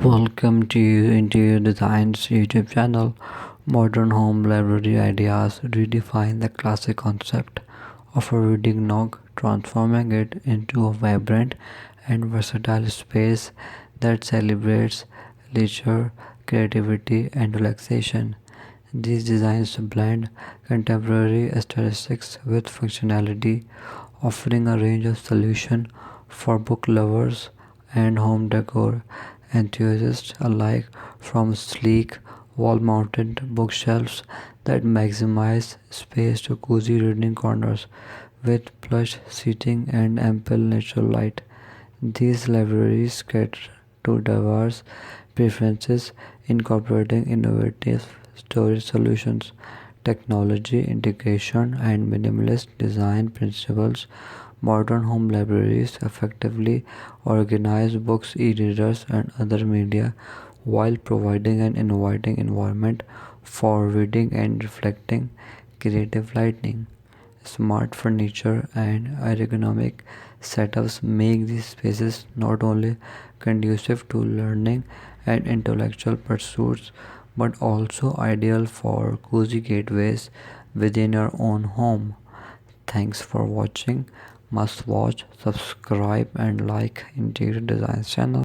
Welcome to Interior Design's YouTube channel. Modern home library ideas redefine the classic concept of a reading nook, transforming it into a vibrant and versatile space that celebrates leisure, creativity, and relaxation. These designs blend contemporary aesthetics with functionality, offering a range of solutions for book lovers and home decor enthusiasts alike, from sleek wall-mounted bookshelves that maximize space to cozy reading corners with plush seating and ample natural light. These libraries cater to diverse preferences, incorporating innovative storage solutions, technology integration, and minimalist design principles. Modern home libraries effectively organize books, e-readers, and other media while providing an inviting environment for reading and reflecting. Creative lighting, smart furniture, and ergonomic setups make these spaces not only conducive to learning and intellectual pursuits but also ideal for cozy gateways within your own home. Thanks for watching. Must watch, subscribe, and like Interior Designs channel.